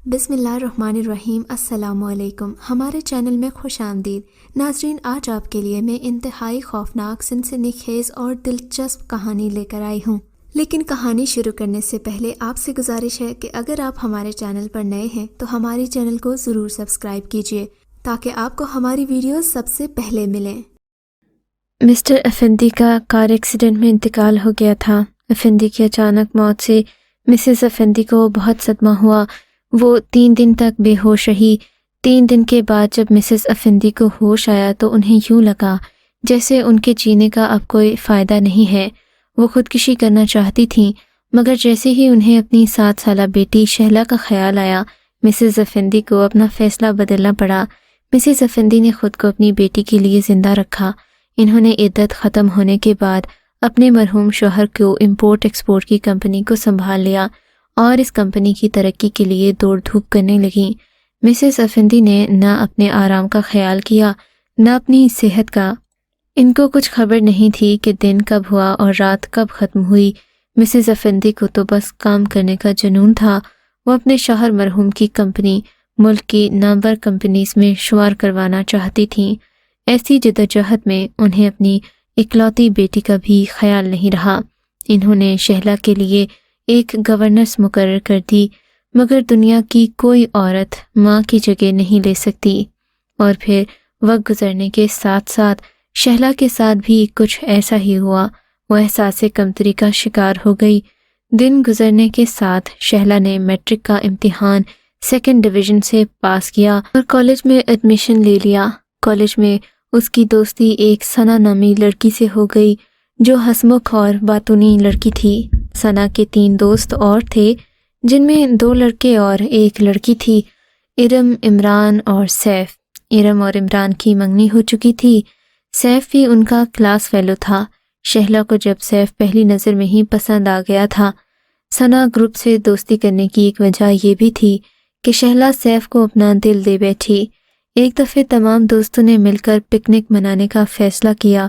بسم اللہ الرحمن الرحیم۔ السلام علیکم، ہمارے چینل میں خوش آمدید۔ ناظرین، آج آپ کے لیے میں انتہائی خوفناک، سنسنی خیز اور دلچسپ کہانی لے کر آئی ہوں، لیکن کہانی شروع کرنے سے پہلے آپ سے گزارش ہے کہ اگر آپ ہمارے چینل پر نئے ہیں تو ہمارے چینل کو ضرور سبسکرائب کیجیے تاکہ آپ کو ہماری ویڈیوز سب سے پہلے ملیں۔ مسٹر افندی کا کار ایکسیڈنٹ میں انتقال ہو گیا تھا۔ افندی کی اچانک موت سے مسز افندی کو بہت صدمہ ہوا۔ وہ 3 دن تک بے ہوش رہی۔ 3 دن کے بعد جب مسز افندی کو ہوش آیا تو انہیں یوں لگا جیسے ان کے جینے کا اب کوئی فائدہ نہیں ہے۔ وہ خودکشی کرنا چاہتی تھیں، مگر جیسے ہی انہیں اپنی 7 سالہ بیٹی شہلا کا خیال آیا، مسز افندی کو اپنا فیصلہ بدلنا پڑا۔ مسز افندی نے خود کو اپنی بیٹی کے لیے زندہ رکھا۔ انہوں نے عدت ختم ہونے کے بعد اپنے مرحوم شوہر کو امپورٹ ایکسپورٹ کی کمپنی کو سنبھال لیا اور اس کمپنی کی ترقی کے لیے دوڑ دھوپ کرنے لگیں۔ مسز افندی نے نہ اپنے آرام کا خیال کیا نہ اپنی صحت کا۔ ان کو کچھ خبر نہیں تھی کہ دن کب ہوا اور رات کب ختم ہوئی۔ مسز افندی کو تو بس کام کرنے کا جنون تھا۔ وہ اپنے شوہر مرحوم کی کمپنی ملک کی نامور کمپنیز میں شمار کروانا چاہتی تھیں۔ ایسی جدوجہد میں انہیں اپنی اکلوتی بیٹی کا بھی خیال نہیں رہا۔ انہوں نے شہلا کے لیے ایک گورننس مقرر کر دی، مگر دنیا کی کوئی عورت ماں کی جگہ نہیں لے سکتی۔ اور پھر وقت گزرنے کے ساتھ ساتھ شہلا کے ساتھ بھی کچھ ایسا ہی ہوا۔ وہ احساس کمتری کا شکار ہو گئی۔ دن گزرنے کے ساتھ شہلا نے میٹرک کا امتحان 2nd ڈویژن سے پاس کیا اور کالج میں ایڈمیشن لے لیا۔ کالج میں اس کی دوستی ایک ثنا نامی لڑکی سے ہو گئی جو ہنسمکھ اور باتونی لڑکی تھی۔ ثنا کے 3 دوست اور تھے، جن میں 2 لڑکے اور 1 لڑکی تھی، ارم، عمران اور سیف۔ ارم اور عمران کی منگنی ہو چکی تھی۔ سیف بھی ان کا کلاس فیلو تھا۔ شہلا کو جب سیف پہلی نظر میں ہی پسند آ گیا تھا۔ ثنا گروپ سے دوستی کرنے کی ایک وجہ یہ بھی تھی کہ شہلا سیف کو اپنا دل دے بیٹھی۔ ایک دفعہ تمام دوستوں نے مل کر پکنک منانے کا فیصلہ کیا۔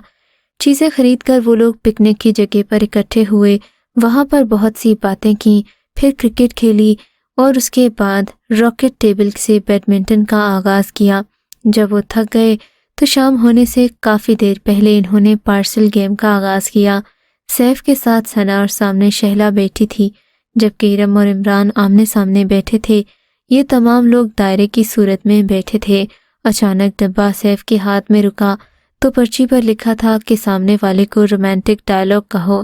چیزیں خرید کر وہ لوگ پکنک کی جگہ پر اکٹھے ہوئے، وہاں پر بہت سی باتیں کیں، پھر کرکٹ کھیلی اور اس کے بعد راکٹ ٹیبل سے بیڈمنٹن کا آغاز کیا۔ جب وہ تھک گئے تو شام ہونے سے کافی دیر پہلے انہوں نے پارسل گیم کا آغاز کیا۔ سیف کے ساتھ ثنا اور سامنے شہلا بیٹھی تھی، جبکہ ارم اور عمران آمنے سامنے بیٹھے تھے۔ یہ تمام لوگ دائرے کی صورت میں بیٹھے تھے۔ اچانک ڈبہ سیف کے ہاتھ میں رکا تو پرچی پر لکھا تھا کہ سامنے والے کو رومانٹک ڈائلاگ کہو۔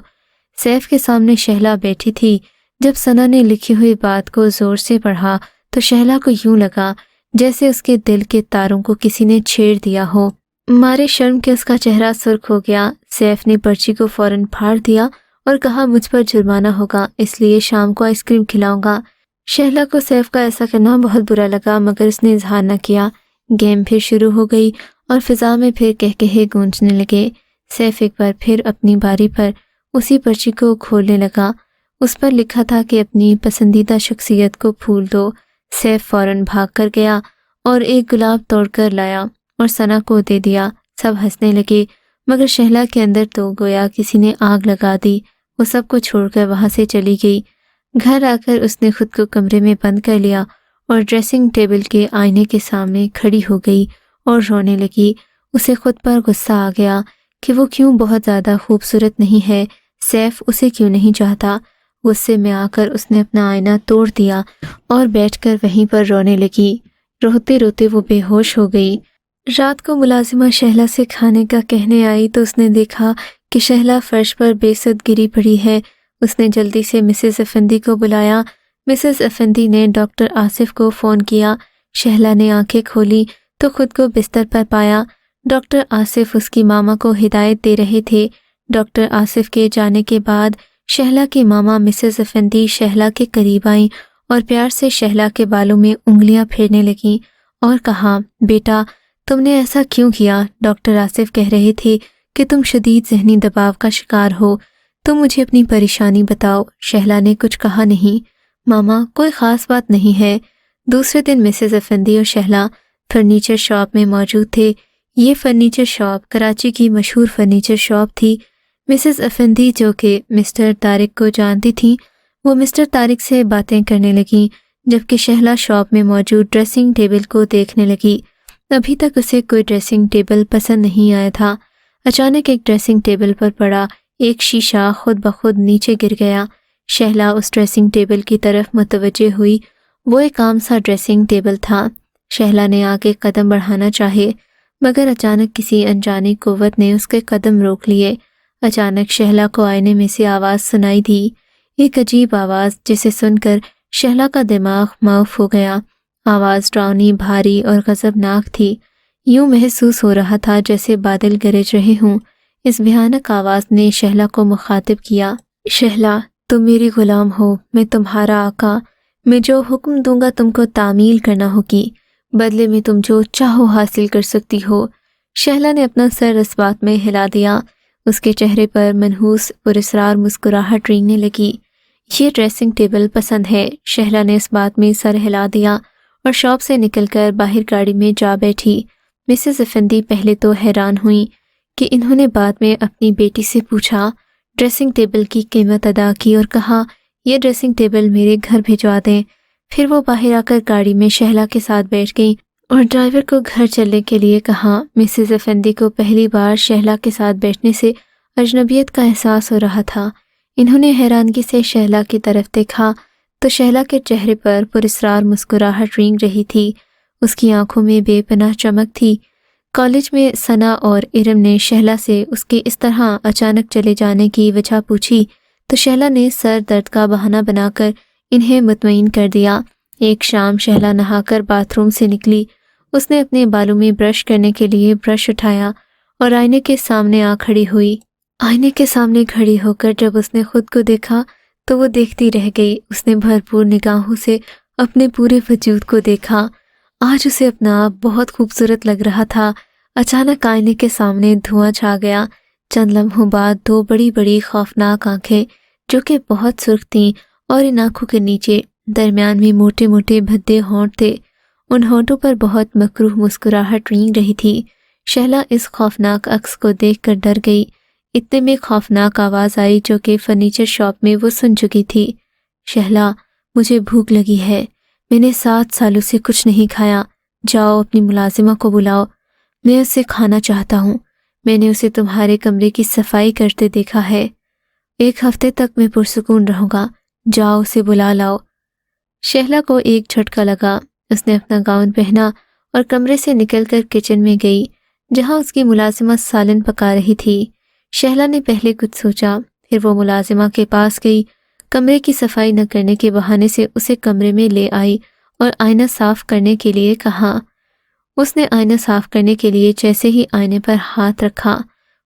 سیف کے سامنے شہلا بیٹھی تھی۔ جب ثنا نے لکھی ہوئی بات کو زور سے پڑھا تو شہلا کو یوں لگا جیسے اس کے دل کے تاروں کو کسی نے چھیڑ دیا ہو۔ مارے شرم کے اس کا چہرہ سرخ ہو گیا۔ سیف نے پرچی کو فوراً پھاڑ دیا اور کہا، مجھ پر جرمانہ ہوگا، اس لیے شام کو آئس کریم کھلاؤں گا۔ شہلا کو سیف کا ایسا کرنا بہت برا لگا، مگر اس نے اظہار نہ کیا۔ گیم پھر شروع ہو گئی اور فضا میں پھر کہکہے گونجنے لگے۔ سیف ایک بار پھر اپنی باری پر اسی پرچی کو کھولنے لگا۔ اس پر لکھا تھا کہ اپنی پسندیدہ شخصیت کو پھول دو۔ سیف فوراً بھاگ کر گیا اور ایک گلاب توڑ کر لایا اور ثنا کو دے دیا۔ سب ہنسنے لگے، مگر شہلا کے اندر تو گویا کسی نے آگ لگا دی۔ وہ سب کو چھوڑ کر وہاں سے چلی گئی۔ گھر آ کر اس نے خود کو کمرے میں بند کر لیا اور ڈریسنگ ٹیبل کے آئینے کے سامنے کھڑی ہو گئی اور رونے لگی۔ اسے خود پر غصہ آ گیا کہ وہ کیوں بہت زیادہ خوبصورت نہیں ہے، سیف اسے کیوں نہیں چاہتا۔ غصے میں آ کر اس نے اپنا آئینہ توڑ دیا اور بیٹھ کر وہیں پر رونے لگی۔ روتے روتے وہ بے ہوش ہو گئی۔ رات کو ملازمہ شہلا سے کھانے کا کہنے آئی تو اس نے دیکھا کہ شہلا فرش پر بے سد گری پڑی ہے۔ اس نے جلدی سے مسز افندی کو بلایا۔ مسز افندی نے ڈاکٹر آصف کو فون کیا۔ شہلا نے آنکھیں کھولی تو خود کو بستر پر پایا۔ ڈاکٹر آصف اس کی ماما کو ہدایت دے رہے تھے۔ ڈاکٹر آصف کے جانے کے بعد شہلا کی ماما مسز افندی شہلا کے قریب آئیں اور پیار سے شہلا کے بالوں میں انگلیاں پھیرنے لگیں اور کہا، بیٹا تم نے ایسا کیوں کیا؟ ڈاکٹر آصف کہہ رہے تھے کہ تم شدید ذہنی دباؤ کا شکار ہو، تم مجھے اپنی پریشانی بتاؤ۔ شہلا نے کچھ کہا نہیں۔ ماما کوئی خاص بات نہیں ہے۔ دوسرے دن مسز افندی اور شہلا فرنیچر شاپ میں موجود تھے۔ یہ فرنیچر شاپ کراچی کی مشہور فرنیچر شاپ تھی۔ مسز افندی جو کہ مسٹر طارق کو جانتی تھیں، وہ مسٹر طارق سے باتیں کرنے لگیں جبکہ شہلا شاپ میں موجود ڈریسنگ ٹیبل کو دیکھنے لگی۔ ابھی تک اسے کوئی ڈریسنگ ٹیبل پسند نہیں آیا تھا۔ اچانک ایک ڈریسنگ ٹیبل پر پڑا ایک شیشہ خود بخود نیچے گر گیا۔ شہلا اس ڈریسنگ ٹیبل کی طرف متوجہ ہوئی۔ وہ ایک عام سا ڈریسنگ ٹیبل تھا۔ شہلا نے آگے قدم بڑھانا چاہے مگر اچانک کسی انجانی قوت نے اس کے قدم روک لیے۔ اچانک شہلا کو آئینے میں سے آواز سنائی دی، ایک عجیب آواز جسے سن کر شہلا کا دماغ معاف ہو گیا۔ آواز ڈراؤنی، بھاری اور غضبناک تھی۔ یوں محسوس ہو رہا تھا جیسے بادل گرج رہے ہوں۔ اس بھیانک آواز نے شہلا کو مخاطب کیا، شہلا تم میری غلام ہو، میں تمہارا آقا، میں جو حکم دوں گا تم کو تعمیل کرنا ہوگی، بدلے میں تم جو چاہو حاصل کر سکتی ہو۔ شہلا نے اپنا سر اس بات میں ہلا دیا۔ اس کے چہرے پر منحوس پراسرار مسکراہٹ رینگنے لگی۔ یہ ڈریسنگ ٹیبل پسند ہے۔ شہلا نے اس بات میں سر ہلا دیا اور شاپ سے نکل کر باہر گاڑی میں جا بیٹھی۔ مسز افندی پہلے تو حیران ہوئیں کہ انہوں نے بعد میں اپنی بیٹی سے پوچھا، ڈریسنگ ٹیبل کی قیمت ادا کی اور کہا یہ ڈریسنگ ٹیبل میرے گھر بھجوا دیں۔ پھر وہ باہر آ کر گاڑی میں شہلا کے ساتھ بیٹھ گئیں اور ڈرائیور کو گھر چلنے کے لیے کہا۔ مسز افندی کو پہلی بار شہلا کے ساتھ بیٹھنے سے اجنبیت کا احساس ہو رہا تھا۔ انہوں نے حیرانگی سے شہلا کی طرف دیکھا تو شہلا کے چہرے پر پراسرار مسکراہٹ رینگ رہی تھی۔ اس کی آنکھوں میں بے پناہ چمک تھی۔ کالج میں ثنا اور ارم نے شہلا سے اس کے اس طرح اچانک چلے جانے کی وجہ پوچھی تو شہلا نے سر درد کا بہانہ بنا کر انہیں مطمئن کر دیا۔ ایک شام شہلا نہا کر باتھ روم سے نکلی۔ اس نے اپنے بالوں میں برش کرنے کے لیے برش اٹھایا اور آئینے کے سامنے آ کھڑی ہوئی۔ آئینے کے سامنے کھڑی ہو کر جب اس نے خود کو دیکھا تو وہ دیکھتی رہ گئی۔ اس نے بھرپور نگاہوں سے اپنے پورے وجود کو دیکھا۔ آج اسے اپنا آپ بہت خوبصورت لگ رہا تھا۔ اچانک آئینے کے سامنے دھواں چھا گیا۔ چند لمحوں بعد دو بڑی بڑی خوفناک آنکھیں جو کہ بہت سرخ تھیں اور ان آنکھوں کے نیچے درمیان میں موٹے موٹے بھدے ہونٹ تھے۔ ان ہونٹوں پر بہت مکروہ مسکراہٹ رینگ رہی تھی۔ شہلا اس خوفناک عکس کو دیکھ کر ڈر گئی۔ اتنے میں خوفناک آواز آئی جو کہ فرنیچر شاپ میں وہ سن چکی تھی، شہلا مجھے بھوک لگی ہے، میں نے 7 سالوں سے کچھ نہیں کھایا، جاؤ اپنی ملازمہ کو بلاؤ، میں اسے کھانا چاہتا ہوں، میں نے اسے تمہارے کمرے کی صفائی کرتے دیکھا ہے، 1 ہفتے تک میں پرسکون رہوں گا، جاؤ اسے بلا لاؤ۔ شہلا کو ایک جھٹکا لگا۔ اس نے اپنا گاؤن پہنا اور کمرے سے نکل کر کچن میں گئی جہاں اس کی ملازمہ سالن پکا رہی تھی۔ شہلا نے پہلے کچھ سوچا، پھر وہ ملازمہ کے پاس گئی، کمرے کی صفائی نہ کرنے کے بہانے سے اسے کمرے میں لے آئی اور آئینہ صاف کرنے کے لیے کہا۔ اس نے آئینہ صاف کرنے کے لیے جیسے ہی آئینے پر ہاتھ رکھا،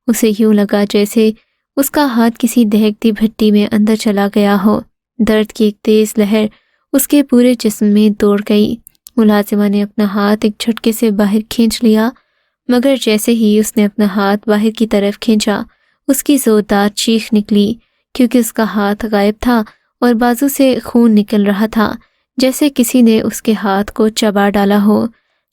اسے یوں لگا جیسے اس کا ہاتھ کسی دہکتی بھٹی میں اندر چلا گیا ہو۔ درد کی ایک تیز لہر اس کے پورے جسم میں دوڑ گئی۔ ملازمہ نے اپنا ہاتھ ایک جھٹکے سے باہر کھینچ لیا، مگر جیسے ہی اس نے اپنا ہاتھ باہر کی طرف کھینچا، اس کی زوردار چیخ نکلی کیونکہ اس کا ہاتھ غائب تھا اور بازو سے خون نکل رہا تھا جیسے کسی نے اس کے ہاتھ کو چبا ڈالا ہو۔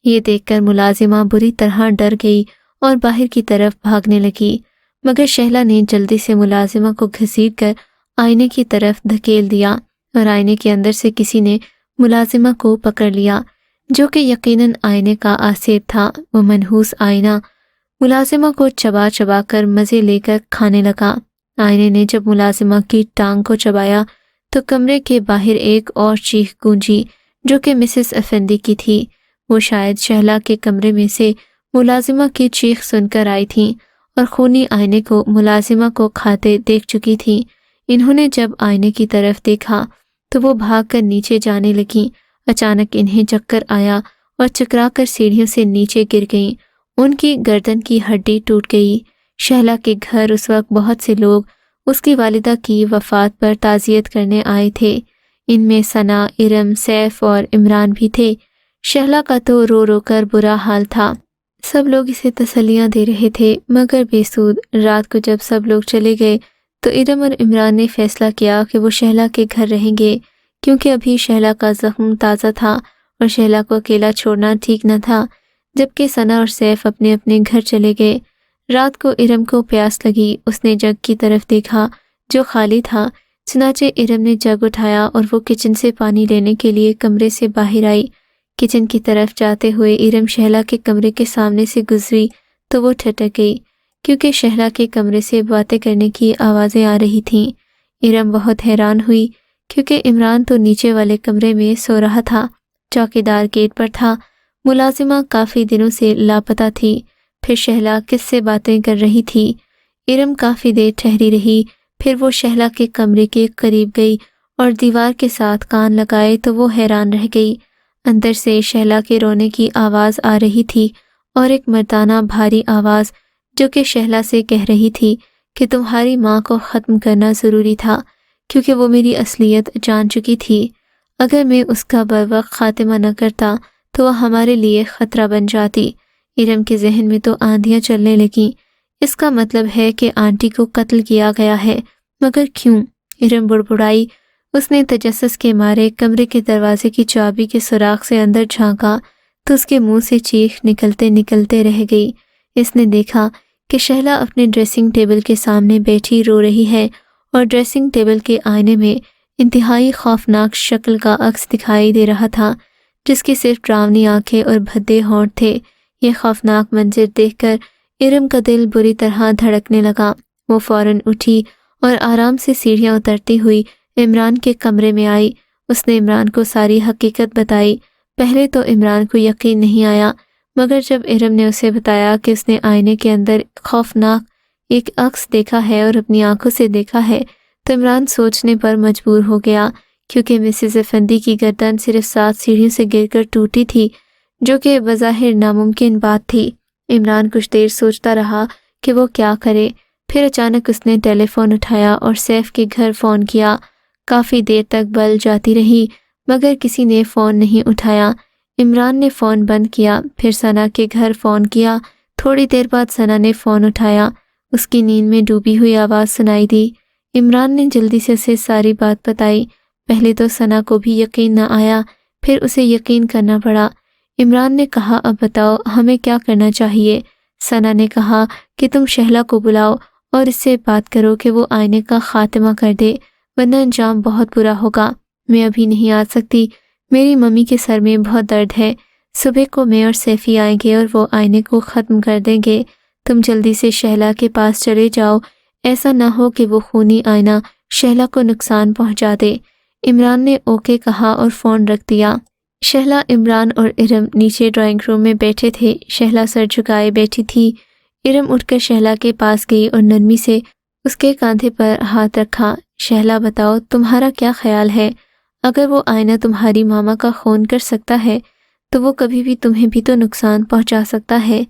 یہ دیکھ کر ملازمہ بری طرح ڈر گئی اور باہر کی طرف بھاگنے لگی، مگر شہلا نے جلدی سے ملازمہ کو گھسیٹ کر آئینے کی طرف دھکیل دیا اور آئینے کے اندر سے کسی نے ملازمہ کو پکڑ لیا جو کہ یقیناً آئینے کا آسیب تھا۔ وہ منحوس آئینہ ملازمہ کو چبا چبا کر مزے لے کر کھانے لگا۔ آئینے نے جب ملازمہ کی ٹانگ کو چبایا تو کمرے کے باہر ایک اور چیخ گونجی جو کہ مسز افندی کی تھی۔ وہ شاید شہلا کے کمرے میں سے ملازمہ کی چیخ سن کر آئی تھیں اور خونی آئینے کو ملازمہ کو کھاتے دیکھ چکی تھیں۔ انہوں نے جب آئینے کی طرف دیکھا تو وہ بھاگ کر نیچے جانے لگیں۔ اچانک انہیں چکر آیا اور چکرا کر سیڑھیوں سے نیچے گر گئیں۔ ان کی گردن کی ہڈی ٹوٹ گئی۔ شہلا کے گھر اس وقت بہت سے لوگ اس کی والدہ کی وفات پر تعزیت کرنے آئے تھے۔ ان میں ثنا، ارم، سیف اور عمران بھی تھے۔ شہلا کا تو رو رو کر برا حال تھا۔ سب لوگ اسے تسلیاں دے رہے تھے مگر بے سود۔ رات کو جب سب لوگ چلے گئے تو ارم اور عمران نے فیصلہ کیا کہ وہ شہلا کے گھر رہیں گے کیونکہ ابھی شہلا کا زخم تازہ تھا اور شہلا کو اکیلا چھوڑنا ٹھیک نہ تھا، جبکہ ثنا اور سیف اپنے اپنے گھر چلے گئے۔ رات کو ارم کو پیاس لگی۔ اس نے جگ کی طرف دیکھا جو خالی تھا چنانچہ ارم نے جگ اٹھایا اور وہ کچن سے پانی لینے کے لیے کمرے سے باہر آئی۔ کچن کی طرف جاتے ہوئے ارم شہلا کے کمرے کے سامنے سے گزری تو وہ ٹھٹک گئی، کیونکہ شہلا کے کمرے سے باتیں کرنے کی آوازیں آ رہی تھیں۔ ارم بہت حیران ہوئی، کیونکہ عمران تو نیچے والے کمرے میں سو رہا تھا، چوکیدار گیٹ پر تھا، ملازمہ کافی دنوں سے لاپتہ تھی، پھر شہلا کس سے باتیں کر رہی تھی۔ ارم کافی دیر ٹھہری رہی، پھر وہ شہلا کے کمرے کے قریب گئی اور دیوار کے ساتھ کان لگائے تو وہ حیران رہ گئی۔ اندر سے شہلا کے رونے کی آواز آ رہی تھی اور ایک مردانہ بھاری آواز جو کہ شہلا سے کہہ رہی تھی کہ تمہاری ماں کو ختم کرنا ضروری تھا، کیونکہ وہ میری اصلیت جان چکی تھی۔ اگر میں اس کا بروقت خاتمہ نہ کرتا تو وہ ہمارے لیے خطرہ بن جاتی۔ ارم کے ذہن میں تو آندھیاں چلنے لگیں۔ اس کا مطلب ہے کہ آنٹی کو قتل کیا گیا ہے، مگر کیوں؟ ارم بڑبڑائی۔ اس نے تجسس کے مارے کمرے کے دروازے کی چابی کے سوراخ سے اندر جھانکا تو اس کے منہ سے چیخ نکلتے نکلتے رہ گئی۔ اس نے دیکھا کہ شہلا اپنے ڈریسنگ ٹیبل کے سامنے بیٹھی رو رہی ہے اور ڈریسنگ ٹیبل کے آئینے میں انتہائی خوفناک شکل کا عکس دکھائی دے رہا تھا، جس کی صرف ڈراؤنی آنکھیں اور بھدے ہونٹ تھے۔ یہ خوفناک منظر دیکھ کر ارم کا دل بری طرح دھڑکنے لگا۔ وہ فوراً اٹھی اور آرام سے سیڑھیاں اترتی ہوئی عمران کے کمرے میں آئی۔ اس نے عمران کو ساری حقیقت بتائی۔ پہلے تو عمران کو یقین نہیں آیا، مگر جب ارم نے اسے بتایا کہ اس نے آئینے کے اندر خوفناک ایک عکس دیکھا ہے اور اپنی آنکھوں سے دیکھا ہے، تو عمران سوچنے پر مجبور ہو گیا، کیونکہ مسز افندی کی گردن صرف 7 سیڑھیوں سے گر کر ٹوٹی تھی، جو کہ بظاہر ناممکن بات تھی۔ عمران کچھ دیر سوچتا رہا کہ وہ کیا کرے، پھر اچانک اس نے ٹیلی فون اٹھایا اور سیف کے گھر فون کیا۔ کافی دیر تک بل جاتی رہی، مگر کسی نے فون نہیں اٹھایا۔ عمران نے فون بند کیا، پھر ثنا کے گھر فون کیا۔ تھوڑی دیر بعد ثنا نے فون اٹھایا۔ اس کی نیند میں ڈوبی ہوئی آواز سنائی دی۔ عمران نے جلدی سے اسے ساری بات بتائی۔ پہلے تو ثنا کو بھی یقین نہ آیا، پھر اسے یقین کرنا پڑا۔ عمران نے کہا، اب بتاؤ ہمیں کیا کرنا چاہیے؟ ثنا نے کہا کہ تم شہلا کو بلاؤ اور اس سے بات کرو کہ وہ آئینے کا خاتمہ کر دے، ورنہ انجام بہت برا ہوگا۔ میں ابھی نہیں آ سکتی، میری ممی کے سر میں بہت درد ہے۔ صبح کو میں اور سیفی آئیں گے اور وہ آئینے کو ختم کر دیں گے۔ تم جلدی سے شہلا کے پاس چلے جاؤ، ایسا نہ ہو کہ وہ خونی آئینہ شہلا کو نقصان پہنچا دے۔ عمران نے اوکے کہا اور فون رکھ دیا۔ شہلا، عمران اور ارم نیچے ڈرائنگ روم میں بیٹھے تھے۔ شہلا سر جھکائے بیٹھی تھی۔ ارم اٹھ کر شہلا کے پاس گئی اور نرمی سے اس کے کاندھے پر ہاتھ رکھا۔ شہلا، بتاؤ تمہارا کیا خیال ہے؟ اگر وہ آئینہ تمہاری ماما کا خون کر سکتا ہے تو وہ کبھی بھی تمہیں بھی تو نقصان پہنچا سکتا ہے۔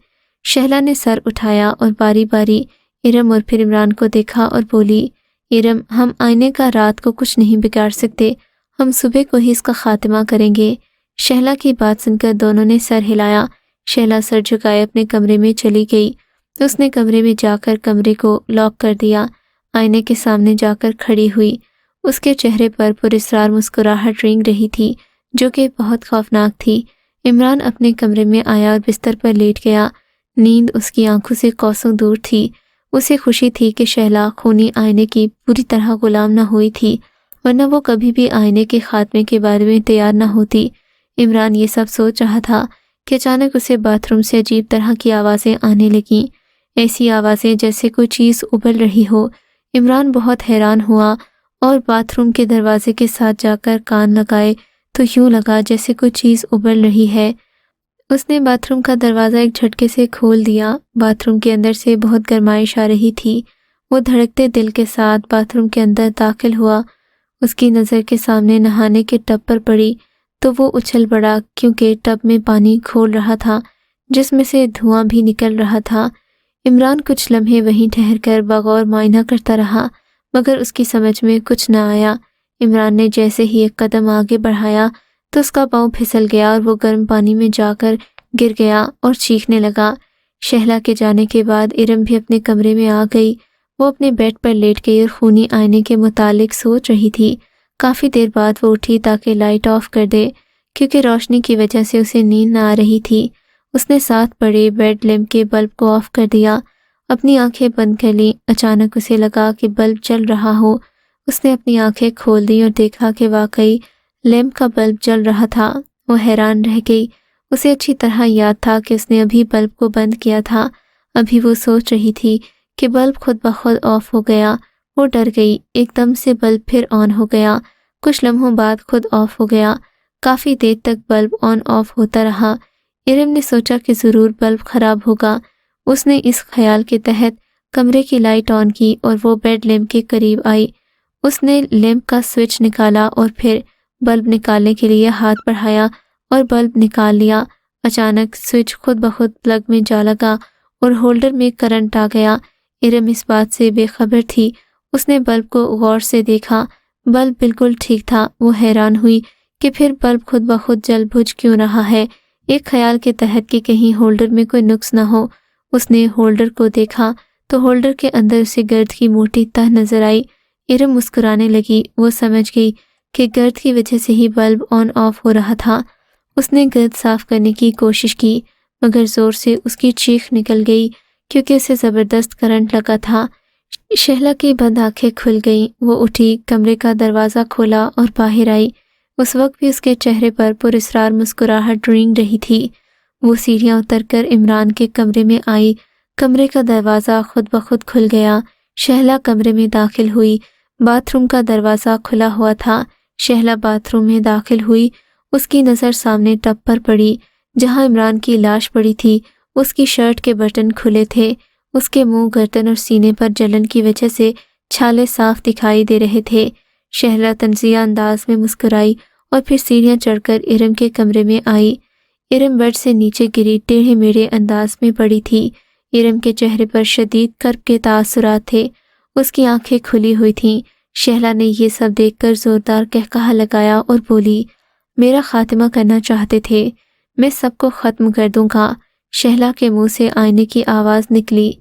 شہلا نے سر اٹھایا اور باری باری ارم اور پھر عمران کو دیکھا اور بولی، ارم، ہم آئینے کا رات کو کچھ نہیں بگاڑ سکتے، ہم صبح کو ہی اس کا خاتمہ کریں گے۔ شہلا کی بات سن کر دونوں نے سر ہلایا۔ شہلا سر جھکائے اپنے کمرے میں چلی گئی۔ اس نے کمرے میں جا کر کمرے کو لاک کر دیا۔ آئینے کے سامنے جا کر کھڑی ہوئی۔ اس کے چہرے پر پراسرار مسکراہٹ رینگ رہی تھی، جو کہ بہت خوفناک تھی۔ عمران اپنے کمرے میں آیا اور بستر پر لیٹ گیا۔ نیند اس کی آنکھوں سے کوسوں دور تھی۔ اسے خوشی تھی کہ شہلا خونی آئینے کی پوری طرح غلام نہ ہوئی تھی، ورنہ وہ کبھی بھی آئینے کے خاتمے کے بارے میں تیار نہ ہوتی۔ عمران یہ سب سوچ رہا تھا کہ اچانک اسے باتھ روم سے عجیب طرح کی آوازیں آنے لگیں، ایسی آوازیں جیسے کوئی چیز ابل رہی ہو۔ عمران بہت حیران ہوا اور باتھ روم کے دروازے کے ساتھ جا کر کان لگائے تو یوں لگا جیسے کوئی چیز ابل رہی ہے۔ اس نے باتھ روم کا دروازہ ایک جھٹکے سے کھول دیا۔ باتھ روم کے اندر سے بہت گرمائش آ رہی تھی۔ وہ دھڑکتے دل کے ساتھ باتھ روم کے اندر داخل ہوا۔ اس کی نظر کے سامنے نہانے کے ٹب پر پڑی تو وہ اچھل پڑا، کیونکہ ٹب میں پانی کھول رہا تھا جس میں سے دھواں بھی نکل رہا تھا۔ عمران کچھ لمحے وہیں ٹھہر کر بغور معائنہ کرتا رہا، مگر اس کی سمجھ میں کچھ نہ آیا۔ عمران نے جیسے ہی ایک قدم آگے بڑھایا تو اس کا پاؤں پھسل گیا اور وہ گرم پانی میں جا کر گر گیا اور چیخنے لگا۔ شہلا کے جانے کے بعد ارم بھی اپنے کمرے میں آ گئی۔ وہ اپنے بیڈ پر لیٹ گئی اور خونی آئینے کے متعلق سوچ رہی تھی۔ کافی دیر بعد وہ اٹھی تاکہ لائٹ آف کر دے، کیونکہ روشنی کی وجہ سے اسے نیند نہ آ رہی تھی۔ اس نے ساتھ پڑے بیڈ لیمپ کے بلب کو آف کر دیا، اپنی آنکھیں بند کر لیں۔ اچانک اسے لگا کہ بلب جل رہا ہو۔ اس نے اپنی آنکھیں کھول دی اور دیکھا کہ واقعی لیمپ کا بلب جل رہا تھا۔ وہ حیران رہ گئی۔ اسے اچھی طرح یاد تھا کہ اس نے ابھی بلب کو بند کیا تھا۔ ابھی وہ سوچ رہی تھی کہ بلب خود بخود آف ہو گیا۔ وہ ڈر گئی۔ ایک دم سے بلب پھر آن ہو گیا۔ کچھ لمحوں بعد خود آف ہو گیا۔ کافی دیر تک بلب آن آف ہوتا رہا۔ ارم نے سوچا کہ ضرور بلب خراب ہوگا۔ اس نے اس خیال کے تحت کمرے کی لائٹ آن کی اور وہ بیڈ لیمپ کے قریب آئی۔ اس نے لیمپ کا سوئچ نکالا اور پھر بلب نکالنے کے لیے ہاتھ بڑھایا اور بلب نکال لیا۔ اچانک سوئچ خود بخود پلگ میں جا لگا اور ہولڈر میں کرنٹ آ گیا۔ ارم اس بات سے بے خبر تھی۔ اس نے بلب کو غور سے دیکھا۔ بلب بالکل ٹھیک تھا۔ وہ حیران ہوئی کہ پھر بلب خود بخود جل بجھ کیوں رہا ہے۔ ایک خیال کے تحت کہ کہیں ہولڈر میں کوئی نقص نہ ہو، اس نے ہولڈر کو دیکھا تو ہولڈر کے اندر اسے گرد کی موٹی تہ نظر آئی۔ ارم مسکرانے لگی۔ وہ سمجھ گئی کہ گرد کی وجہ سے ہی بلب آن آف ہو رہا تھا۔ اس نے گرد صاف کرنے کی کوشش کی مگر زور سے اس کی چیخ نکل گئی کیونکہ اسے زبردست کرنٹ لگا تھا۔ شہلا کی بند آنکھیں کھل گئیں۔ وہ اٹھی، کمرے کا دروازہ کھولا اور باہر آئی۔ اس وقت بھی اس کے چہرے پر پراسرار مسکراہٹ رینگ رہی تھی۔ وہ سیڑھیاں اتر کر عمران کے کمرے میں آئی۔ کمرے کا دروازہ خود بخود کھل گیا۔ شہلا کمرے میں داخل ہوئی۔ باتھ روم کا دروازہ کھلا ہوا تھا۔ شہلا باتھ روم میں داخل ہوئی۔ اس کی نظر سامنے ٹب پر پڑی جہاں عمران کی لاش پڑی تھی۔ اس کی شرٹ کے بٹن کھلے تھے۔ اس کے منہ، گردن اور سینے پر جلن کی وجہ سے چھالے صاف دکھائی دے رہے تھے۔ شہلا طنزیہ انداز میں مسکرائی اور پھر سیڑھیاں چڑھ کر ارم کے کمرے میں آئی۔ ارم بیڈ سے نیچے گری ٹیڑھے میڑھے انداز میں پڑی تھی۔ ارم کے چہرے پر شدید کرب کے تاثرات تھے۔ اس کی آنکھیں کھلی ہوئی تھیں۔ شہلا نے یہ سب دیکھ کر زوردار قہقہہ لگایا اور بولی، میرا خاتمہ کرنا چاہتے تھے، میں سب کو ختم کر دوں گا۔ شہلا کے منہ سے آئینے کی آواز نکلی۔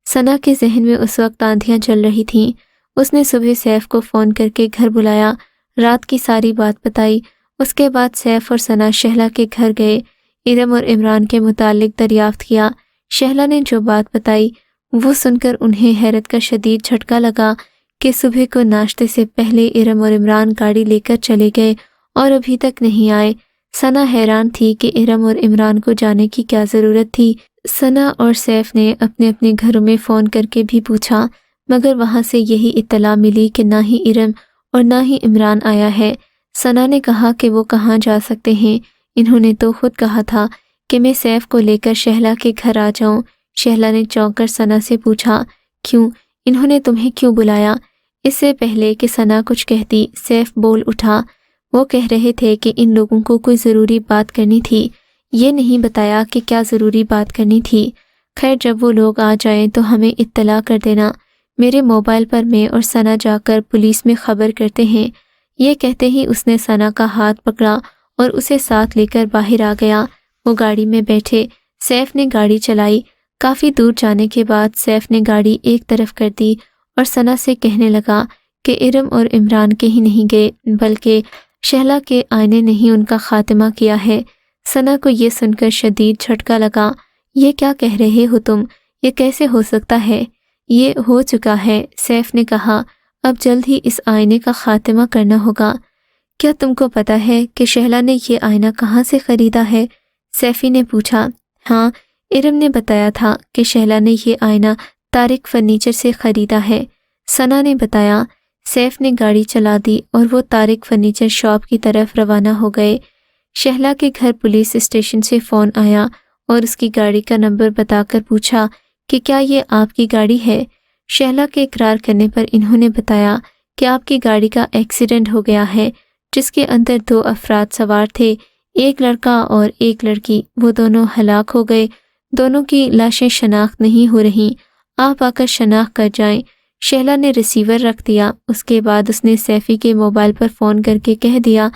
ثنا کے ذہن میں اس وقت آندھیاں چل رہی تھیں۔ اس نے صبح سیف کو فون کر کے گھر بلایا، رات کی ساری بات بتائی۔ اس کے بعد سیف اور ثنا شہلا کے گھر گئے، ارم اور عمران کے متعلق دریافت کیا۔ شہلا نے جو بات بتائی وہ سن کر انہیں حیرت کا شدید جھٹکا لگا کہ صبح کو ناشتے سے پہلے ارم اور عمران گاڑی لے کر چلے گئے اور ابھی تک نہیں آئے۔ ثنا حیران تھی کہ ارم اور عمران کو جانے کی کیا ضرورت تھی۔ ثنا اور سیف نے اپنے اپنے گھروں میں فون کر کے بھی پوچھا مگر وہاں سے یہی اطلاع ملی کہ نہ ہی ارم اور نہ ہی عمران آیا ہے۔ ثنا نے کہا کہ وہ کہاں جا سکتے ہیں، انہوں نے تو خود کہا تھا کہ میں سیف کو لے کر شہلا کے گھر آ جاؤں۔ شہلا نے چونک کر ثنا سے پوچھا، کیوں؟ انہوں نے تمہیں کیوں بلایا؟ اس سے پہلے کہ ثنا کچھ کہتی، سیف بول اٹھا، وہ کہہ رہے تھے کہ ان لوگوں کو کوئی ضروری بات کرنی تھی، یہ نہیں بتایا کہ کیا ضروری بات کرنی تھی۔ خیر جب وہ لوگ آ جائیں تو ہمیں اطلاع کر دینا، میرے موبائل پر میں اور ثنا جا کر پولیس میں خبر کرتے ہیں۔ یہ کہتے ہی اس نے ثنا کا ہاتھ پکڑا اور اسے ساتھ لے کر باہر آ گیا۔ وہ گاڑی میں بیٹھے، سیف نے گاڑی چلائی۔ کافی دور جانے کے بعد سیف نے گاڑی ایک طرف کر دی اور ثنا سے کہنے لگا کہ ارم اور عمران کہیں نہیں گئے بلکہ شہلا کے آئینے نے ہی ان کا خاتمہ کیا ہے۔ ثنا کو یہ سن کر شدید جھٹکا لگا۔ یہ کیا کہہ رہے ہو تم؟ یہ کیسے ہو سکتا ہے؟ یہ ہو چکا ہے، سیف نے کہا، اب جلد ہی اس آئینے کا خاتمہ کرنا ہوگا۔ کیا تم کو پتا ہے کہ شہلا نے یہ آئینہ کہاں سے خریدا ہے؟ سیفی نے پوچھا۔ ہاں، ارم نے بتایا تھا کہ شہلا نے یہ آئینہ طارق فرنیچر سے خریدا ہے، ثنا نے بتایا۔ سیف نے گاڑی چلا دی اور وہ طارق فرنیچر شاپ کی طرف روانہ ہو گئے۔ شہلا کے گھر پولیس اسٹیشن سے فون آیا اور اس کی گاڑی کا نمبر بتا کر پوچھا کہ کیا یہ آپ کی گاڑی ہے؟ شہلا کے اقرار کرنے پر انہوں نے بتایا کہ آپ کی گاڑی کا ایکسیڈنٹ ہو گیا ہے جس کے اندر 2 افراد سوار تھے، ایک لڑکا اور ایک لڑکی، وہ دونوں ہلاک ہو گئے، دونوں کی لاشیں شناخت نہیں ہو رہیں، آپ آ کر شناخت کر جائیں۔ شہلا نے ریسیور رکھ دیا۔ اس کے بعد اس نے سیفی کے موبائل پر فون کر کے کہہ دیا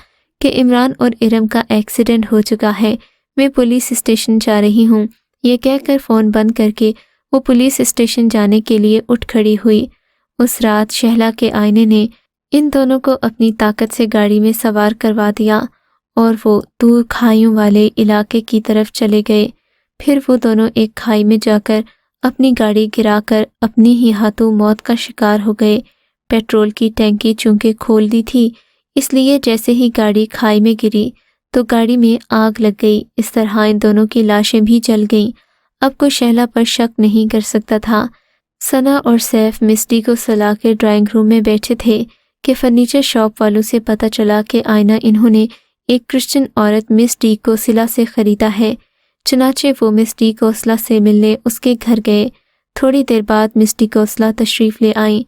کہ عمران اور ارم کا ایکسیڈنٹ ہو چکا ہے، میں پولیس اسٹیشن جا رہی ہوں۔ یہ کہہ کر فون بند کر کے وہ پولیس اسٹیشن جانے کے لیے اٹھ کھڑی ہوئی۔ اس رات شہلا کے آئینے نے ان دونوں کو اپنی طاقت سے گاڑی میں سوار کروا دیا اور وہ دور کھائیوں والے علاقے کی طرف چلے گئے۔ پھر وہ دونوں ایک کھائی میں جا کر اپنی گاڑی گرا کر اپنی ہی ہاتھوں موت کا شکار ہو گئے۔ پیٹرول کی ٹینکی چونکہ کھول دی تھی، اس لیے جیسے ہی گاڑی کھائی میں گری تو گاڑی میں آگ لگ گئی۔ اس طرح ان دونوں کی لاشیں بھی جل گئیں۔ اب کوئی شہلا پر شک نہیں کر سکتا تھا۔ ثنا اور سیف مس ڈی کو سلا کے ڈرائنگ روم میں بیٹھے تھے کہ فرنیچر شاپ والوں سے پتہ چلا کہ آئینہ انہوں نے ایک کرسچن عورت مس ڈی کوسلا سے خریدا ہے۔ چنانچہ وہ مس ڈی کوسلا سے ملنے اس کے گھر گئے۔ تھوڑی دیر بعد مس ڈی کوسلا تشریف لے آئیں۔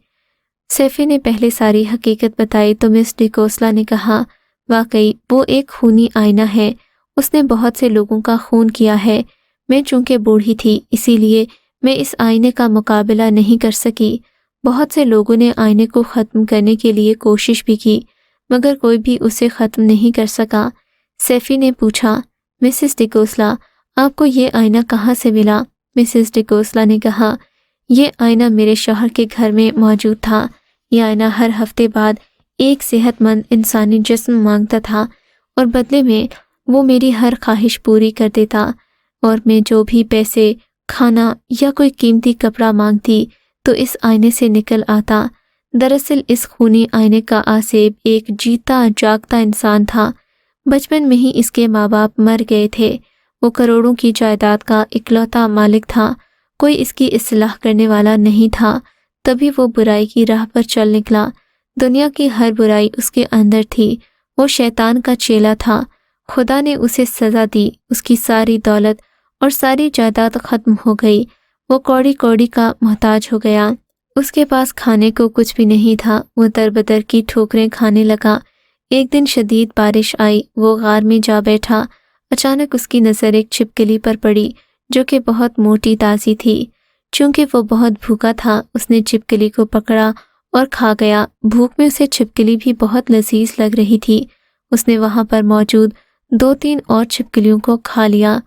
سیفی نے پہلے ساری حقیقت بتائی تو مس ڈی کوسلا نے کہا، واقعی وہ ایک خونی آئینہ ہے، اس نے بہت سے لوگوں کا خون کیا ہے۔ میں چونکہ بوڑھی تھی اسی لیے میں اس آئینے کا مقابلہ نہیں کر سکی۔ بہت سے لوگوں نے آئینے کو ختم کرنے کے لیے کوشش بھی کی مگر کوئی بھی اسے ختم نہیں کر سکا۔ سیفی نے پوچھا، مسز ڈیکوسلا آپ کو یہ آئینہ کہاں سے ملا؟ مسز ڈیکوسلا نے کہا، یہ آئینہ میرے شوہر کے گھر میں موجود تھا۔ یہ آئینہ ہر ہفتے بعد ایک صحت مند انسانی جسم مانگتا تھا اور بدلے میں وہ میری ہر خواہش پوری کر دیتا، اور میں جو بھی پیسے، کھانا یا کوئی قیمتی کپڑا مانگتی تو اس آئینے سے نکل آتا۔ دراصل اس خونی آئینے کا آسیب ایک جیتا جاگتا انسان تھا۔ بچپن میں ہی اس کے ماں باپ مر گئے تھے۔ وہ کروڑوں کی جائیداد کا اکلوتا مالک تھا، کوئی اس کی اصلاح کرنے والا نہیں تھا۔ تبھی وہ برائی کی راہ پر چل نکلا۔ دنیا کی ہر برائی اس کے اندر تھی۔ وہ شیطان کا چیلا تھا۔ خدا نے اسے سزا دی، اس کی ساری دولت اور ساری جائیداد ختم ہو گئی۔ وہ کوڑی کوڑی کا محتاج ہو گیا۔ اس کے پاس کھانے کو کچھ بھی نہیں تھا۔ وہ در بدر کی ٹھوکریں کھانے لگا۔ ایک دن شدید بارش آئی، وہ غار میں جا بیٹھا۔ اچانک اس کی نظر ایک چھپکلی پر پڑی جو کہ بہت موٹی تازی تھی۔ چونکہ وہ بہت بھوکا تھا، اس نے چھپکلی کو پکڑا اور کھا گیا۔ بھوک میں اسے چھپکلی بھی بہت لذیذ لگ رہی تھی۔ اس نے وہاں پر موجود 2-3 اور چھپکلیوں کو کھا لیا۔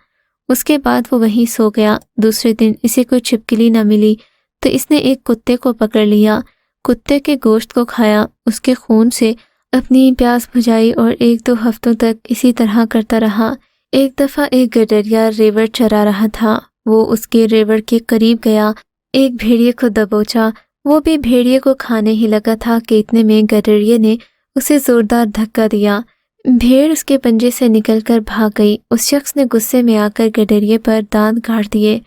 اس کے بعد وہ وہیں سو گیا۔ دوسرے دن اسے کوئی چھپکلی نہ ملی تو اس نے ایک کتے کو پکڑ لیا، کتے کے گوشت کو کھایا، اس کے خون سے اپنی پیاس بجھائی اور 1-2 ہفتوں تک اسی طرح کرتا رہا۔ ایک دفعہ ایک گڈریا ریوڑ چرا رہا تھا۔ وہ اس کے ریوڑ کے قریب گیا، ایک بھیڑیے کو دبوچا۔ وہ بھی بھیڑیے کو کھانے ہی لگا تھا کہ اتنے میں گڈریے نے اسے زوردار دھکا دیا۔ بھیڑ اس کے پنجے سے نکل کر بھاگ گئی۔ اس شخص نے غصے میں آ کر گڈریے پر دانت گاڑ دیے۔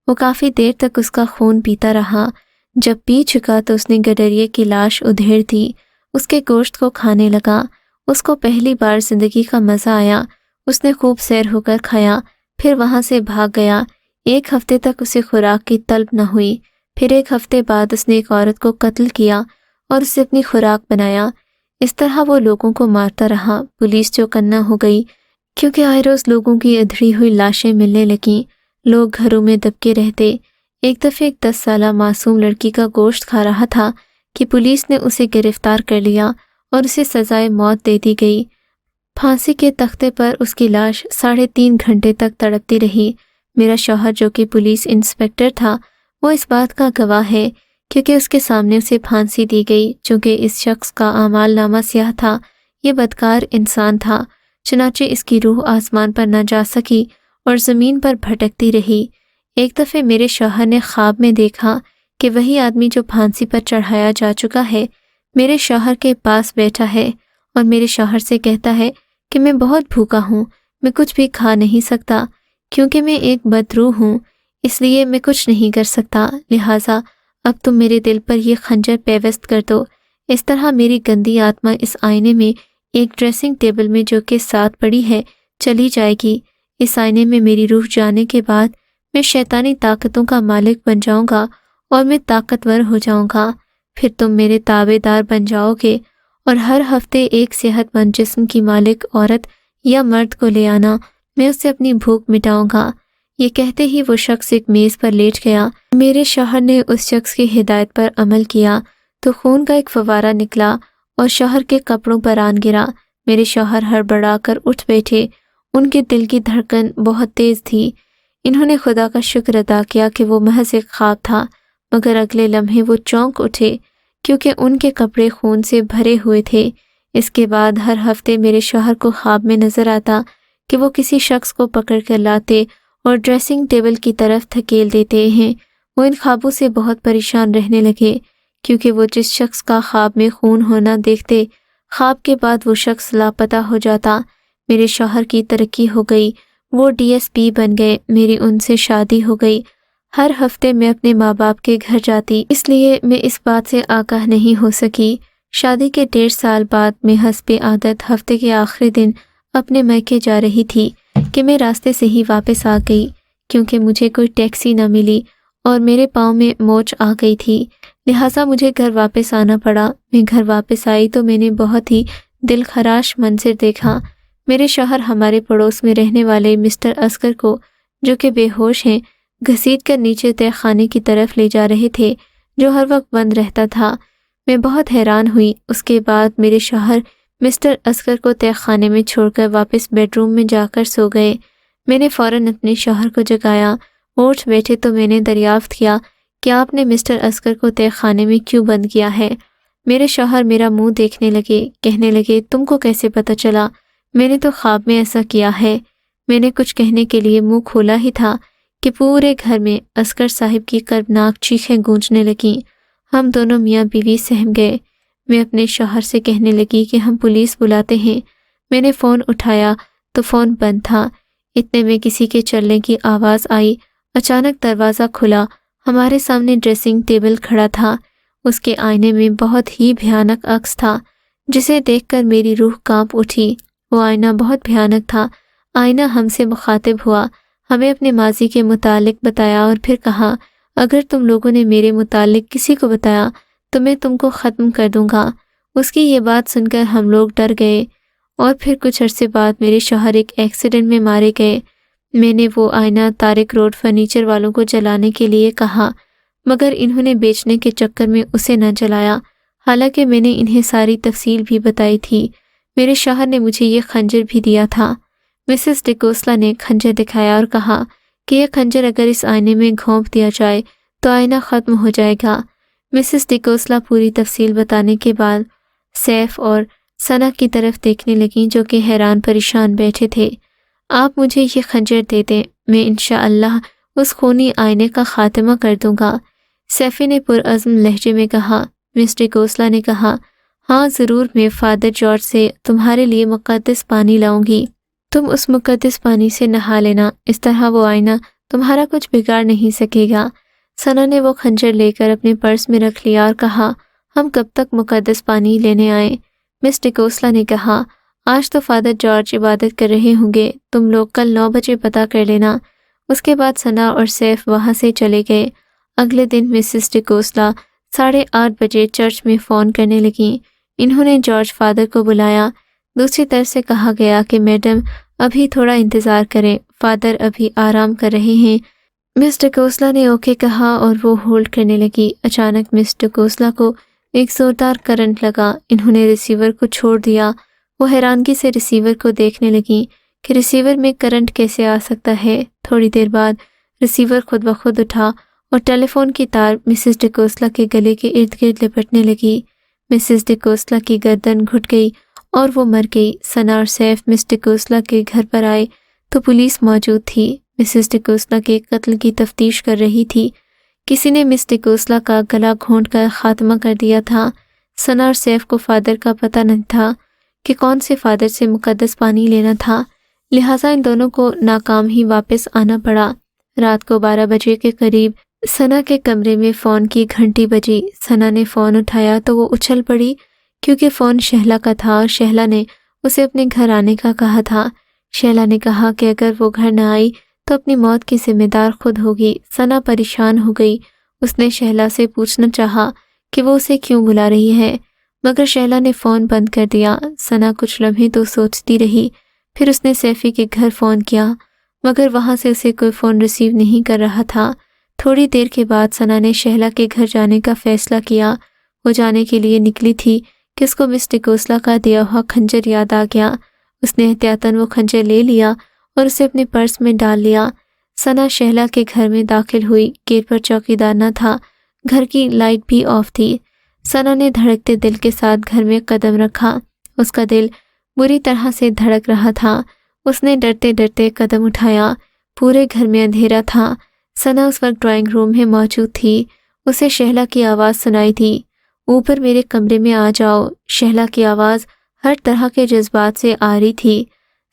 وہ کافی دیر تک اس کا خون پیتا رہا۔ جب پی چکا تو اس نے گڈریے کی لاش ادھیڑ دی، اس کے گوشت کو کھانے لگا۔ اس کو پہلی بار زندگی کا مزہ آیا۔ اس نے خوب سیر ہو کر کھایا، پھر وہاں سے بھاگ گیا۔ 1 ہفتے تک اسے خوراک کی طلب نہ ہوئی۔ پھر 1 ہفتے بعد اس نے ایک عورت کو قتل کیا اور اسے اپنی خوراک بنایا۔ اس طرح وہ لوگوں کو مارتا رہا۔ پولیس چوکنا ہو گئی کیونکہ آئے روز لوگوں کی ادھری ہوئی لاشیں ملنے لگیں۔ لوگ گھروں میں دبکے رہتے۔ ایک دفعہ ایک 10 سالہ معصوم لڑکی کا گوشت کھا رہا تھا کہ پولیس نے اسے گرفتار کر لیا اور اسے سزائے موت دے دی گئی۔ پھانسی کے تختے پر اس کی لاش 3.5 گھنٹے تک تڑپتی رہی۔ میرا شوہر جو کہ پولیس انسپکٹر تھا وہ اس بات کا گواہ ہے کیونکہ اس کے سامنے اسے پھانسی دی گئی۔ چونکہ اس شخص کا اعمال نامہ سیاہ تھا، یہ بدکار انسان تھا، چنانچہ اس کی روح آسمان پر نہ جا سکی اور زمین پر بھٹکتی رہی۔ ایک دفعہ میرے شوہر نے خواب میں دیکھا کہ وہی آدمی جو پھانسی پر چڑھایا جا چکا ہے میرے شوہر کے پاس بیٹھا ہے اور میرے شوہر سے کہتا ہے کہ میں بہت بھوکا ہوں، میں کچھ بھی کھا نہیں سکتا کیونکہ میں ایک بدروح ہوں، اس لیے میں کچھ نہیں کر سکتا، لہٰذا اب تم میرے دل پر یہ خنجر پیوست کر دو۔ اس طرح میری گندی آتما اس آئینے میں ایک ڈریسنگ ٹیبل میں جو کہ ساتھ پڑی ہے چلی جائے گی۔ اس آئینے میں میری روح جانے کے بعد میں شیطانی طاقتوں کا مالک بن جاؤں گا اور میں طاقتور ہو جاؤں گا۔ پھر تم میرے تابع دار بن جاؤ گے اور ہر ہفتے ایک صحت مند جسم کی مالک عورت یا مرد کو لے آنا، میں اس سے اپنی بھوک مٹاؤں گا۔ یہ کہتے ہی وہ شخص ایک میز پر لیٹ گیا۔ میرے شوہر نے اس شخص کی ہدایت پر عمل کیا تو خون کا ایک فوارہ نکلا اور شوہر کے کپڑوں پر آن گرا۔ میرے شوہر ہڑبڑا کر اٹھ بیٹھے، ان کے دل کی دھڑکن بہت تیز تھی۔ انہوں نے خدا کا شکر ادا کیا کہ وہ محض ایک خواب تھا، مگر اگلے لمحے وہ چونک اٹھے کیونکہ ان کے کپڑے خون سے بھرے ہوئے تھے۔ اس کے بعد ہر ہفتے میرے شوہر کو خواب میں نظر آتا کہ وہ کسی شخص کو پکڑ کر لاتے اور ڈریسنگ ٹیبل کی طرف دھکیل دیتے ہیں۔ وہ ان خوابوں سے بہت پریشان رہنے لگے کیونکہ وہ جس شخص کا خواب میں خون ہونا دیکھتے، خواب کے بعد وہ شخص لاپتہ ہو جاتا۔ میرے شوہر کی ترقی ہو گئی، وہ DSP بن گئے، میری ان سے شادی ہو گئی۔ ہر ہفتے میں اپنے ماں باپ کے گھر جاتی، اس لیے میں اس بات سے آگاہ نہیں ہو سکی۔ شادی کے 1.5 سال بعد میں حسب عادت ہفتے کے آخری دن اپنے میکے جا رہی تھی کہ میں راستے سے ہی واپس آ گئی، کیونکہ مجھے کوئی ٹیکسی نہ ملی اور میرے پاؤں میں موچ آ گئی تھی، لہٰذا مجھے گھر واپس آنا پڑا۔ میں گھر واپس آئی تو میں نے بہت ہی دل خراش منظر دیکھا۔ میرے شوہر ہمارے پڑوس میں رہنے والے مسٹر اصغر کو، جو کہ بے ہوش ہیں، گھسیٹ کر نیچے تہہ خانے کی طرف لے جا رہے تھے، جو ہر وقت بند رہتا تھا۔ میں بہت حیران ہوئی۔ اس کے بعد میرے شوہر مسٹر اصغر کو تہہ خانے میں چھوڑ کر واپس بیڈ روم میں جا کر سو گئے۔ میں نے فوراً اپنے شوہر کو جگایا۔ اٹھ بیٹھے تو میں نے دریافت کیا کہ آپ نے مسٹر اصغر کو تہہ خانے میں کیوں بند کیا ہے؟ میرے شوہر میرا منہ دیکھنے لگے، کہنے لگے، تم کو کیسے پتہ چلا؟ میں نے تو خواب میں ایسا کیا ہے۔ میں نے کچھ کہنے کے لیے منہ کھولا ہی تھا کہ پورے گھر میں اصغر صاحب کی کربناک چیخیں گونجنے لگیں۔ ہم دونوں میاں بیوی سہم گئے۔ میں اپنے شوہر سے کہنے لگی کہ ہم پولیس بلاتے ہیں۔ میں نے فون اٹھایا تو فون بند تھا۔ اتنے میں کسی کے چلنے کی آواز آئی۔ اچانک دروازہ کھلا۔ ہمارے سامنے ڈریسنگ ٹیبل کھڑا تھا۔ اس کے آئینے میں بہت ہی بھیانک عکس تھا، جسے دیکھ کر میری روح کانپ اٹھی۔ وہ آئینہ بہت بھیانک تھا۔ آئینہ ہم سے مخاطب ہوا، ہمیں اپنے ماضی کے متعلق بتایا اور پھر کہا، اگر تم لوگوں نے میرے متعلق کسی کو بتایا تو میں تم کو ختم کر دوں گا۔ اس کی یہ بات سن کر ہم لوگ ڈر گئے اور پھر کچھ عرصے بعد میرے شوہر ایک ایکسیڈنٹ میں مارے گئے۔ میں نے وہ آئینہ طارق روڈ فرنیچر والوں کو جلانے کے لیے کہا، مگر انہوں نے بیچنے کے چکر میں اسے نہ جلایا، حالانکہ میں نے انہیں ساری تفصیل بھی بتائی تھی۔ میرے شوہر نے مجھے یہ خنجر بھی دیا تھا۔ مسز ڈیکوسلا نے خنجر دکھایا اور کہا کہ یہ خنجر اگر اس آئینے میں گھونپ دیا جائے تو آئینہ ختم ہو جائے گا۔ مسز ڈیکوسلا پوری تفصیل بتانے کے بعد سیف اور ثنا کی طرف دیکھنے لگیں، جو کہ حیران پریشان بیٹھے تھے۔ آپ مجھے یہ خنجر دے دیں، میں انشاءاللہ اس خونی آئینے کا خاتمہ کر دوں گا، سیفی نے پرعزم لہجے میں کہا۔ مس ڈیکوسلا نے کہا، ہاں ضرور، میں فادر جارج سے تمہارے لیے مقدس پانی لاؤں گی، تم اس مقدس پانی سے نہا لینا، اس طرح وہ آئینہ تمہارا کچھ بگاڑ نہیں سکے گا۔ ثنا نے وہ خنجر لے کر اپنے پرس میں رکھ لیا اور کہا، ہم کب تک مقدس پانی لینے آئیں؟ مس ڈیکوسلا نے کہا، آج تو فادر جارج عبادت کر رہے ہوں گے، تم لوگ کل 9 بجے پتہ کر لینا۔ اس کے بعد ثنا اور سیف وہاں سے چلے گئے۔ اگلے دن مسز ڈیکوسلا 8:30 بجے چرچ میں فون کرنے لگیں۔ انہوں نے جارج فادر کو بلایا۔ دوسری طرف سے کہا گیا کہ میڈم ابھی تھوڑا انتظار کریں، فادر ابھی آرام کر رہے ہیں۔ مس ڈیکوسلا نے اوکے کہا اور وہ ہولڈ کرنے لگی۔ اچانک مس ڈیکوسلا کو ایک زوردار کرنٹ لگا۔ انہوں نے ریسیور کو چھوڑ دیا۔ وہ حیرانگی سے ریسیور کو دیکھنے لگیں کہ ریسیور میں کرنٹ کیسے آ سکتا ہے۔ تھوڑی دیر بعد ریسیور خود بخود اٹھا اور ٹیلی فون کی تار مسز ڈیکوسلا کے گلے کے ارد گرد لپٹنے لگی۔ مسز ڈیکوسلا کی گردن گھٹ گئی اور وہ مر گئی۔ ثنا اور سیف مس ڈیکوسلا کے گھر پر آئے تو پولیس موجود تھی۔ مسز ڈیکوسلا کے قتل کی تفتیش کر رہی تھی۔ کسی نے مس ڈیکوسلا کا گلا گھونٹ کر خاتمہ کر دیا تھا۔ ثنا اور سیف کو فادر کا پتہ نہیں تھا کہ کون سے فادر سے مقدس پانی لینا تھا، لہٰذا ان دونوں کو ناکام ہی واپس آنا پڑا۔ رات کو 12 بجے کے قریب ثنا کے کمرے میں فون کی گھنٹی بجی۔ ثنا نے فون اٹھایا تو وہ اچھل پڑی، کیونکہ فون شہلا کا تھا اور شہلا نے اسے اپنے گھر آنے کا کہا تھا۔ شہلا نے کہا کہ اگر وہ گھر نہ آئی تو اپنی موت کی ذمہ دار خود ہوگی۔ ثنا پریشان ہو گئی۔ اس نے شہلا سے پوچھنا چاہا کہ وہ اسے کیوں بلا رہی ہے، مگر شہلا نے فون بند کر دیا۔ ثنا کچھ لمحے تو سوچتی رہی، پھر اس نے سیفی کے گھر فون کیا، مگر وہاں سے اسے کوئی فون ریسیو نہیں کر رہا تھا۔ تھوڑی دیر کے بعد ثنا نے شہلا کے گھر جانے کا فیصلہ کیا۔ وہ جانے کے لیے نکلی تھی کہ اس کو مس ڈیکوسلا کا دیا ہوا خنجر یاد آ گیا۔ اس نے احتیاطاً وہ خنجر لے لیا اور اسے اپنے پرس میں ڈال لیا۔ ثنا شہلا کے گھر میں داخل ہوئی۔ گیٹ پر چوکیدار نہ تھا، گھر کی لائٹ بھی آف تھی۔ ثنا نے دھڑکتے دل کے ساتھ گھر میں قدم رکھا۔ اس کا دل بری طرح سے دھڑک رہا تھا۔ اس نے ڈرتے ڈرتے قدم اٹھایا۔ پورے گھر میں اندھیرا تھا۔ ثنا اس وقت ڈرائنگ روم میں موجود تھی۔ اسے شہلا کی آواز سنائی تھی، اوپر میرے کمرے میں آ جاؤ۔ شہلا کی آواز ہر طرح کے جذبات سے آ رہی تھی۔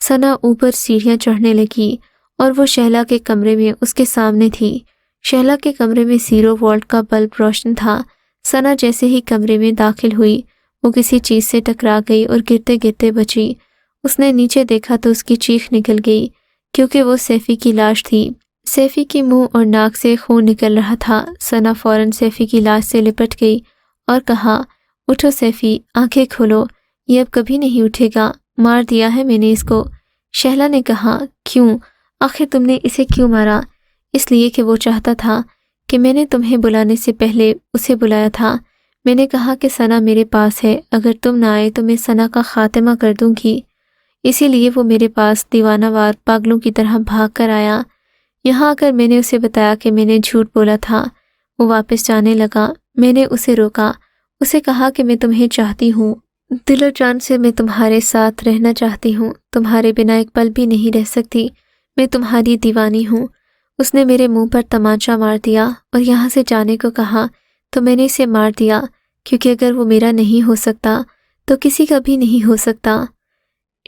ثنا اوپر سیڑھیاں چڑھنے لگی اور وہ شہلا کے کمرے میں اس کے سامنے تھی۔ شہلا کے کمرے میں 0 وولٹ کا بلب روشن تھا۔ ثنا جیسے ہی کمرے میں داخل ہوئی وہ کسی چیز سے ٹکرا گئی اور گرتے گرتے بچی۔ اس نے نیچے دیکھا تو اس کی چیخ نکل گئی کیونکہ وہ سیفی کی لاش تھی۔ سیفی کی منہ اور ناک سے خون نکل رہا تھا۔ ثنا فوراً سیفی کی لاش سے لپٹ گئی اور کہا، اٹھو سیفی، آنکھیں کھولو، یہ اب کبھی نہیں اٹھے گا، مار دیا ہے میں نے اس کو۔ شہلا نے کہا، کیوں؟ آخر تم نے اسے کیوں مارا؟ اس لیے کہ وہ چاہتا تھا کہ میں نے تمہیں بلانے سے پہلے اسے بلایا تھا۔ میں نے کہا کہ ثنا میرے پاس ہے، اگر تم نہ آئے تو میں ثنا کا خاتمہ کر دوں گی۔ اسی لیے وہ میرے پاس دیوانہ وار پاگلوں کی طرح بھاگ کر آیا۔ یہاں اگر میں نے اسے بتایا کہ میں نے جھوٹ بولا تھا، وہ واپس جانے لگا۔ میں نے اسے روکا، اسے کہا کہ میں تمہیں چاہتی ہوں، دل و جان سے میں تمہارے ساتھ رہنا چاہتی ہوں، تمہارے بنا ایک پل بھی نہیں رہ سکتی، میں تمہاری دیوانی ہوں۔ اس نے میرے منہ پر تمانچہ مار دیا اور یہاں سے جانے کو کہا تو میں نے اسے مار دیا، کیونکہ اگر وہ میرا نہیں ہو سکتا تو کسی کا بھی نہیں ہو سکتا۔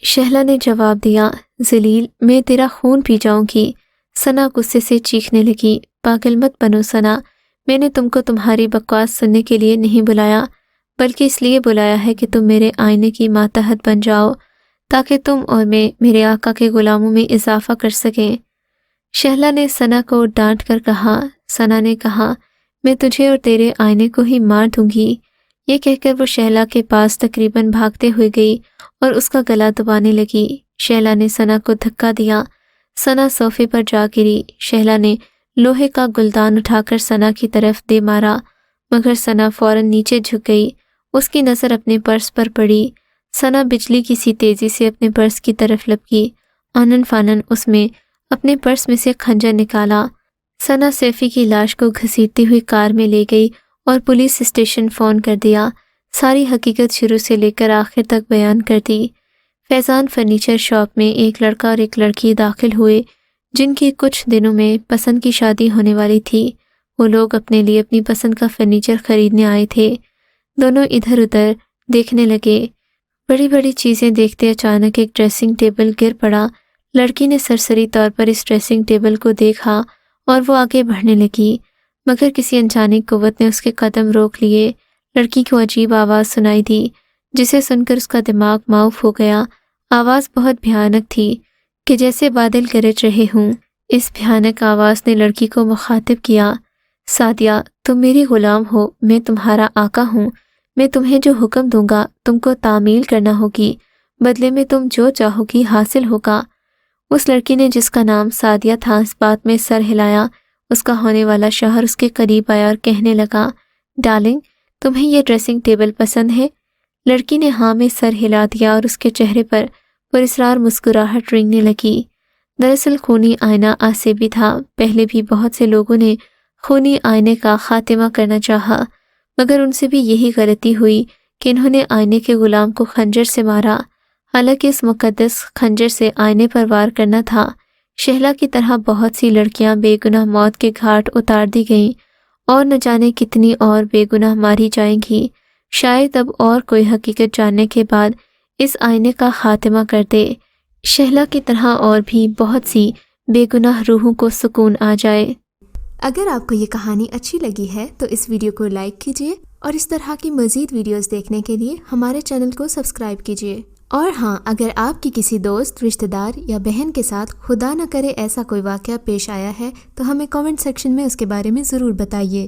شہلا نے جواب دیا، ذلیل، میں تیرا خون پی جاؤں گی۔ ثنا غصے سے چیخنے لگی، پاگل مت بنو ثنا، میں نے تم کو تمہاری بکواس سننے کے لیے نہیں بلایا، بلکہ اس لیے بلایا ہے کہ تم میرے آئینے کی ماتحت بن جاؤ تاکہ تم اور میں میرے آقا کے غلاموں میں اضافہ کر سکیں۔ شہلا نے ثنا کو ڈانٹ کر کہا۔ ثنا نے کہا، میں تجھے اور تیرے آئینے کو ہی مار دوں گی۔ یہ کہہ کر وہ شہلا کے پاس تقریباً بھاگتے ہوئے گئی اور اس کا گلا دبانے لگی۔ شہلا نے ثنا کو دھکا دیا، ثنا صوفے پر جا گری۔ شہلا نے لوہے کا گلدان اٹھا کر ثنا کی طرف دے مارا، مگر ثنا فوراً نیچے جھک گئی۔ اس کی نظر اپنے پرس پر پڑی۔ ثنا بجلی کی سی تیزی سے اپنے پرس کی طرف لپکی۔ آنن فانن اس میں اپنے پرس میں سے خنجر نکالا۔ ثنا سیفی کی لاش کو گھسیٹتی ہوئی کار میں لے گئی اور پولیس اسٹیشن فون کر دیا۔ ساری حقیقت شروع سے لے کر آخر تک بیان کر دی۔ فیضان فرنیچر شاپ میں ایک لڑکا اور ایک لڑکی داخل ہوئے جن کی کچھ دنوں میں پسند کی شادی ہونے والی تھی۔ وہ لوگ اپنے لیے اپنی پسند کا فرنیچر خریدنے آئے تھے۔ دونوں ادھر ادھر دیکھنے لگے۔ بڑی بڑی چیزیں دیکھتے اچانک ایک ڈریسنگ ٹیبل گر پڑا۔ لڑکی نے سرسری طور پر اس ڈریسنگ ٹیبل کو دیکھا اور وہ آگے بڑھنے لگی، مگر کسی انجانی قوت نے اس کے قدم روک لیے۔ لڑکی کو عجیب آواز سنائی دی جسے سن کر اس کا دماغ معاف ہو گیا۔ آواز بہت بھیانک تھی کہ جیسے بادل گرج رہے ہوں۔ اس بھیانک آواز نے لڑکی کو مخاطب کیا، سعدیہ، تم میری غلام ہو، میں تمہارا آقا ہوں، میں تمہیں جو حکم دوں گا تم کو تعمیل کرنا ہوگی، بدلے میں تم جو چاہو گی حاصل ہوگا۔ اس لڑکی نے جس کا نام سعدیہ تھا اس بات میں سر ہلایا۔ اس کا ہونے والا شوہر اس کے قریب آیا اور کہنے لگا، ڈارلنگ، تمہیں یہ ڈریسنگ ٹیبل پسند ہے؟ لڑکی نے ہاں میں سر ہلا دیا اور اس کے چہرے پر پراسرار مسکراہٹ رنگنے لگی۔ دراصل خونی آئینہ آسیبی تھا۔ پہلے بھی بہت سے لوگوں نے خونی آئینے کا خاتمہ کرنا چاہا، مگر ان سے بھی یہی غلطی ہوئی کہ انہوں نے آئینے کے غلام کو خنجر سے مارا، حالانکہ اس مقدس خنجر سے آئینے پر وار کرنا تھا۔ شہلا کی طرح بہت سی لڑکیاں بے گناہ موت کے گھاٹ اتار دی گئیں اور نہ جانے کتنی اور بے گناہ ماری جائیں گی۔ شاید اب اور کوئی حقیقت جاننے کے بعد اس آئینے کا خاتمہ کر دے، شہلا کی طرح اور بھی بہت سی بے گناہ روحوں کو سکون آ جائے۔ اگر آپ کو یہ کہانی اچھی لگی ہے تو اس ویڈیو کو لائک کیجیے اور اس طرح کی مزید ویڈیوز دیکھنے کے لیے ہمارے چینل کو سبسکرائب کیجیے۔ اور ہاں، اگر آپ کی کسی دوست، رشتہ دار یا بہن کے ساتھ خدا نہ کرے ایسا کوئی واقعہ پیش آیا ہے تو ہمیں کامنٹ سیکشن میں اس کے بارے میں ضرور بتائیے۔